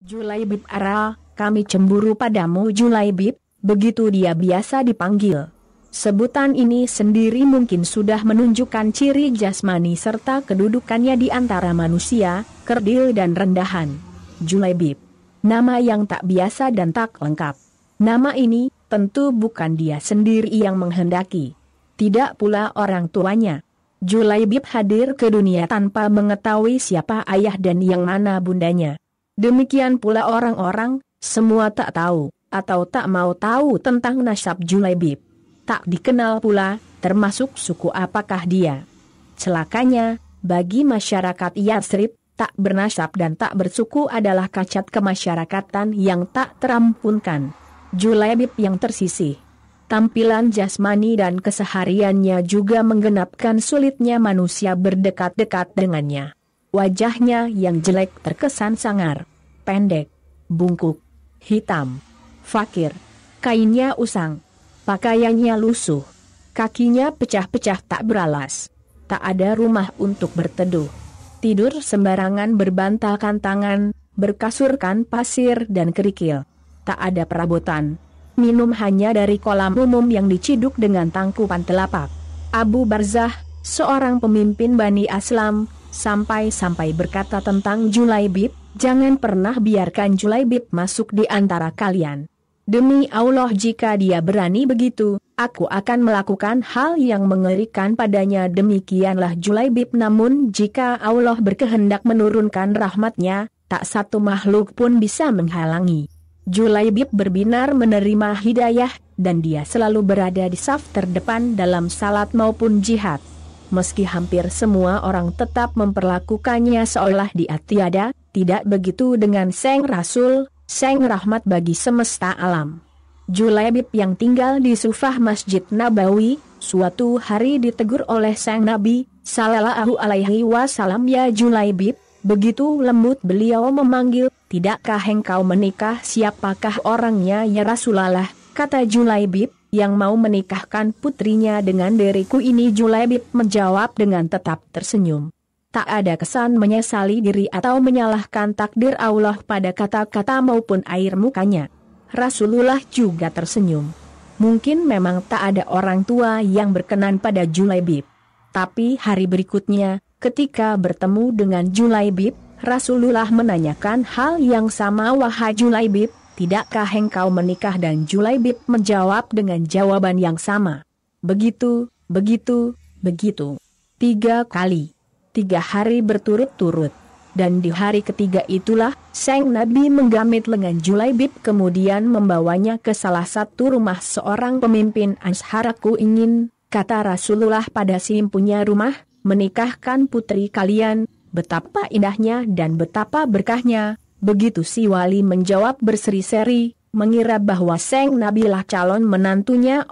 Julaibib Ara, kami cemburu padamu Julaibib, begitu dia biasa dipanggil. Sebutan ini sendiri mungkin sudah menunjukkan ciri jasmani serta kedudukannya di antara manusia, kerdil dan rendahan. Julaibib, nama yang tak biasa dan tak lengkap. Nama ini tentu bukan dia sendiri yang menghendaki. Tidak pula orang tuanya. Julaibib hadir ke dunia tanpa mengetahui siapa ayah dan yang mana bundanya. Demikian pula orang-orang, semua tak tahu, atau tak mau tahu tentang nasab Julaibib. Tak dikenal pula, termasuk suku apakah dia. Celakanya, bagi masyarakat Yatsrib, tak bernasab dan tak bersuku adalah cacat kemasyarakatan yang tak terampunkan. Julaibib yang tersisih. Tampilan jasmani dan kesehariannya juga menggenapkan sulitnya manusia berdekat-dekat dengannya. Wajahnya yang jelek terkesan sangar, pendek, bungkuk, hitam, fakir, kainnya usang, pakaiannya lusuh, kakinya pecah-pecah tak beralas, tak ada rumah untuk berteduh, tidur sembarangan berbantalkan tangan, berkasurkan pasir dan kerikil, tak ada perabotan, minum hanya dari kolam umum yang diciduk dengan tangkupan telapak. Abu Barzah, seorang pemimpin Bani Aslam, sampai-sampai berkata tentang Julaibib, jangan pernah biarkan Julaibib masuk di antara kalian. Demi Allah jika dia berani begitu, aku akan melakukan hal yang mengerikan padanya. Demikianlah Julaibib, namun jika Allah berkehendak menurunkan rahmatnya, tak satu makhluk pun bisa menghalangi. Julaibib berbinar menerima hidayah, dan dia selalu berada di saf terdepan dalam salat maupun jihad. Meski hampir semua orang tetap memperlakukannya seolah dia tiada, tidak begitu dengan Sang Rasul, Sang Rahmat bagi semesta alam. Julaibib yang tinggal di sufah Masjid Nabawi, suatu hari ditegur oleh Sang Nabi, Sallallahu Alaihi Wasallam, ya Julaibib, begitu lembut beliau memanggil, tidakkah engkau menikah? Siapakah orangnya ya Rasulullah? Kata Julaibib, yang mau menikahkan putrinya dengan diriku ini. Julaibib menjawab dengan tetap tersenyum. Tak ada kesan menyesali diri atau menyalahkan takdir Allah pada kata-kata maupun air mukanya. Rasulullah juga tersenyum. Mungkin memang tak ada orang tua yang berkenan pada Julaibib. Tapi hari berikutnya, ketika bertemu dengan Julaibib, Rasulullah menanyakan hal yang sama, wahai Julaibib, tidakkah engkau menikah? Dan Julaibib menjawab dengan jawaban yang sama. Begitu, begitu, begitu. 3 kali. 3 hari berturut-turut. Dan di hari ketiga itulah, Sang Nabi menggamit lengan Julaibib kemudian membawanya ke salah satu rumah seorang pemimpin Ansar. Aku ingin, kata Rasulullah pada si punya rumah, menikahkan putri kalian. Betapa indahnya dan betapa berkahnya. Begitu si wali menjawab berseri-seri, mengira bahwa Sang Nabi lah calon menantunya.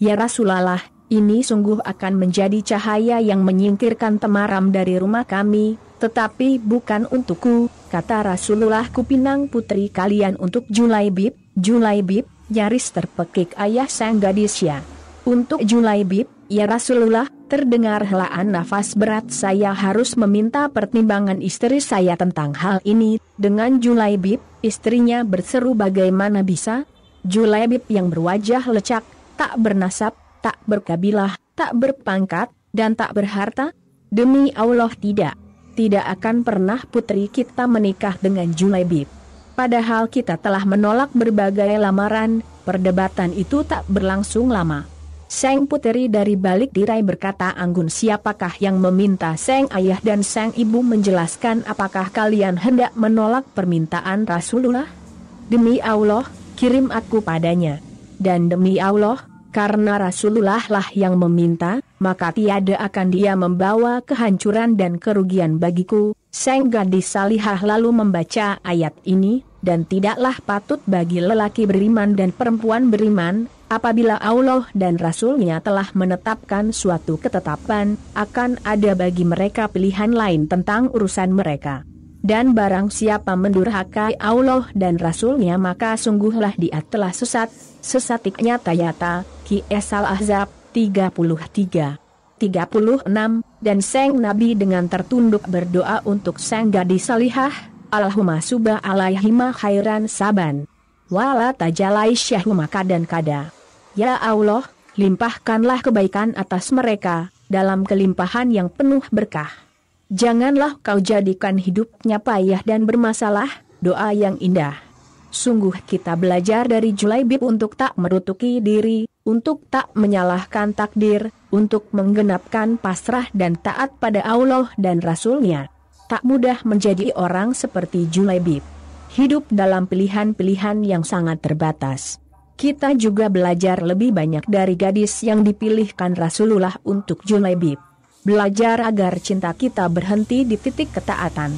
Ya Rasulullah, ini sungguh akan menjadi cahaya yang menyingkirkan temaram dari rumah kami, tetapi bukan untukku, kata Rasulullah. Kupinang putri kalian untuk Julaibib. Julaibib nyaris terpekik ayah sang gadis. Ya, untuk Julaibib, ya Rasulullah, terdengar helaan nafas berat. Saya harus meminta pertimbangan istri saya tentang hal ini. Dengan Julaibib, istrinya berseru, bagaimana bisa? Julaibib yang berwajah lecak, tak bernasab, tak berkabilah, tak berpangkat, dan tak berharta? Demi Allah tidak. Tidak akan pernah putri kita menikah dengan Julaibib. Padahal kita telah menolak berbagai lamaran. Perdebatan itu tak berlangsung lama. Sang putri dari balik tirai berkata anggun, siapakah yang meminta sang ayah dan sang ibu menjelaskan apakah kalian hendak menolak permintaan Rasulullah? Demi Allah, kirim aku padanya. Dan demi Allah, karena Rasulullah lah yang meminta, maka tiada akan dia membawa kehancuran dan kerugian bagiku. Sang gadis salihah lalu membaca ayat ini, dan tidaklah patut bagi lelaki beriman dan perempuan beriman, apabila Allah dan Rasul-Nya telah menetapkan suatu ketetapan, akan ada bagi mereka pilihan lain tentang urusan mereka. Dan barang siapa mendurhakai Allah dan Rasul-Nya, maka sungguhlah dia telah sesat, sesatik nyata-nyata. Qs Al-Ahzab 33. 36, dan Sang Nabi dengan tertunduk berdoa untuk sang gadis salihah, Allahumma subha alaihima khairan saban. Wala tajalai syahuma kadan kada. Ya Allah, limpahkanlah kebaikan atas mereka, dalam kelimpahan yang penuh berkah. Janganlah kau jadikan hidupnya payah dan bermasalah. Doa yang indah. Sungguh kita belajar dari Julaibib untuk tak merutuki diri, untuk tak menyalahkan takdir, untuk menggenapkan pasrah dan taat pada Allah dan Rasul-Nya. Tak mudah menjadi orang seperti Julaibib. Hidup dalam pilihan-pilihan yang sangat terbatas. Kita juga belajar lebih banyak dari gadis yang dipilihkan Rasulullah untuk Julaibib. Belajar agar cinta kita berhenti di titik ketaatan.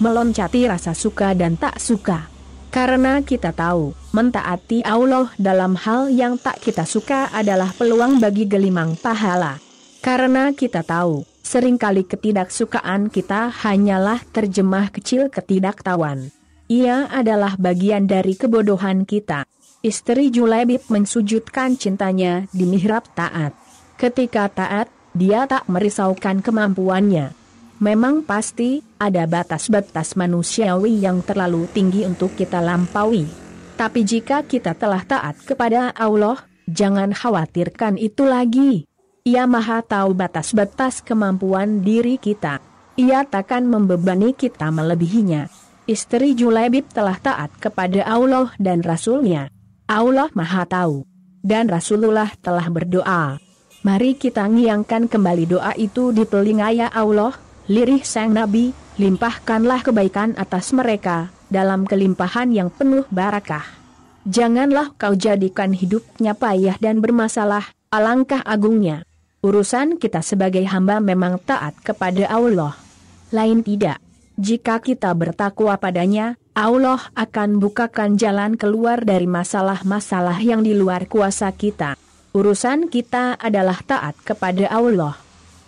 Meloncati rasa suka dan tak suka. Karena kita tahu, mentaati Allah dalam hal yang tak kita suka adalah peluang bagi gelimang pahala. Karena kita tahu, seringkali ketidaksukaan kita hanyalah terjemah kecil ketidaktahuan. Ia adalah bagian dari kebodohan kita. Istri Julaibib mensujudkan cintanya di mihrab taat. Ketika taat, dia tak merisaukan kemampuannya. Memang pasti, ada batas-batas manusiawi yang terlalu tinggi untuk kita lampaui. Tapi jika kita telah taat kepada Allah, jangan khawatirkan itu lagi. Ia Maha tahu batas-batas kemampuan diri kita. Ia takkan membebani kita melebihinya. Istri Julaibib telah taat kepada Allah dan Rasul-Nya. Allah Maha tahu. Dan Rasulullah telah berdoa. Mari kita ngiangkan kembali doa itu di telinga ya Allah. Lirih sang Nabi, limpahkanlah kebaikan atas mereka, dalam kelimpahan yang penuh barakah. Janganlah kau jadikan hidupnya payah dan bermasalah, alangkah agungnya. Urusan kita sebagai hamba memang taat kepada Allah. Lain tidak, jika kita bertakwa padanya, Allah akan bukakan jalan keluar dari masalah-masalah yang di luar kuasa kita. Urusan kita adalah taat kepada Allah.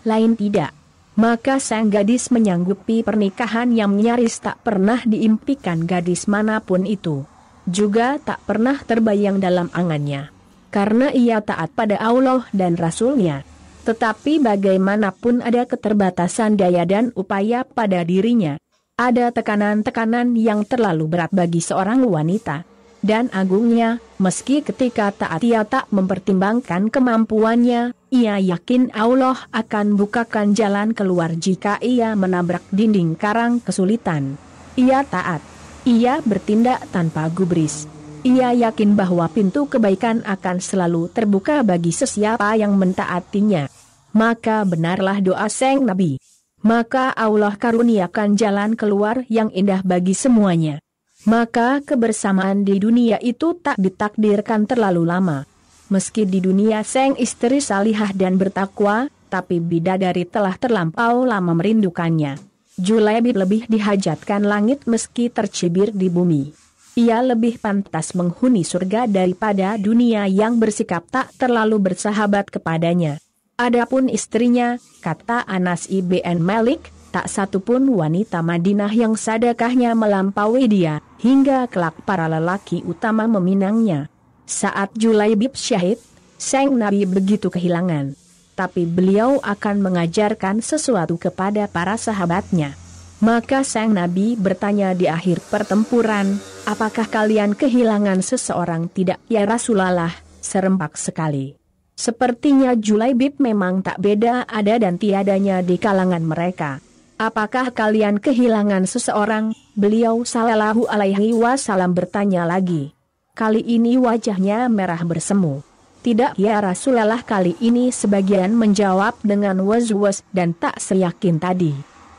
Lain tidak. Maka sang gadis menyanggupi pernikahan yang nyaris tak pernah diimpikan gadis manapun itu. Juga tak pernah terbayang dalam angannya. Karena ia taat pada Allah dan Rasul-Nya. Tetapi bagaimanapun ada keterbatasan daya dan upaya pada dirinya. Ada tekanan-tekanan yang terlalu berat bagi seorang wanita. Dan agungnya, meski ketika taat ia tak mempertimbangkan kemampuannya, ia yakin Allah akan bukakan jalan keluar jika ia menabrak dinding karang kesulitan. Ia taat. Ia bertindak tanpa gubris. Ia yakin bahwa pintu kebaikan akan selalu terbuka bagi sesiapa yang mentaatinya. Maka benarlah doa sang Nabi. Maka Allah karuniakan jalan keluar yang indah bagi semuanya. Maka kebersamaan di dunia itu tak ditakdirkan terlalu lama. Meski di dunia sang istri salihah dan bertakwa, tapi bidadari telah terlampau lama merindukannya. Julaibib lebih dihajatkan langit meski tercibir di bumi. Ia lebih pantas menghuni surga daripada dunia yang bersikap tak terlalu bersahabat kepadanya. Adapun istrinya, kata Anas ibn Malik, tak satupun wanita Madinah yang sedekahnya melampaui dia, hingga kelak para lelaki utama meminangnya. Saat Julaibib syahid, sang Nabi begitu kehilangan. Tapi beliau akan mengajarkan sesuatu kepada para sahabatnya. Maka sang Nabi bertanya di akhir pertempuran, apakah kalian kehilangan seseorang? Tidak ya Rasulullah, serempak sekali. Sepertinya Julaibib memang tak beda ada dan tiadanya di kalangan mereka. Apakah kalian kehilangan seseorang? Beliau sallallahu alaihi wasallam bertanya lagi. Kali ini wajahnya merah bersemu. Tidak ya Rasulullah, kali ini sebagian menjawab dengan was-was dan tak seyakin tadi.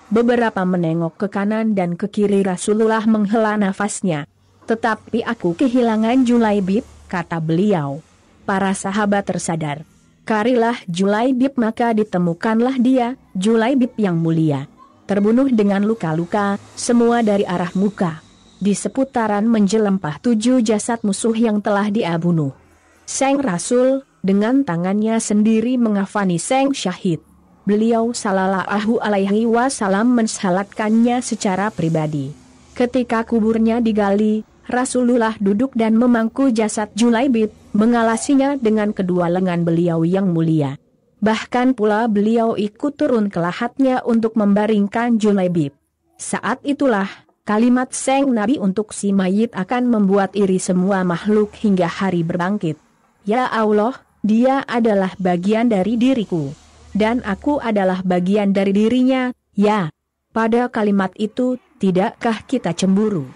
Beberapa menengok ke kanan dan ke kiri. Rasulullah menghela nafasnya. Tetapi aku kehilangan Julaibib, kata beliau. Para sahabat tersadar. Carilah Julaibib, maka ditemukanlah dia, Julaibib yang mulia. Terbunuh dengan luka-luka, semua dari arah muka. Di seputaran menjelempah 7 jasad musuh yang telah dia bunuh. Sang Rasul, dengan tangannya sendiri mengafani sang syahid. Beliau sallallahu alaihi wasallam mensalatkannya secara pribadi. Ketika kuburnya digali, Rasulullah duduk dan memangku jasad Julaibib, mengalasinya dengan kedua lengan beliau yang mulia. Bahkan pula beliau ikut turun ke lahatnya untuk membaringkan Julaibib. Saat itulah, Kalimat Sang Nabi untuk si mayit akan membuat iri semua makhluk hingga hari berbangkit. Ya Allah, dia adalah bagian dari diriku. Dan aku adalah bagian dari dirinya, ya. Pada kalimat itu, tidakkah kita cemburu?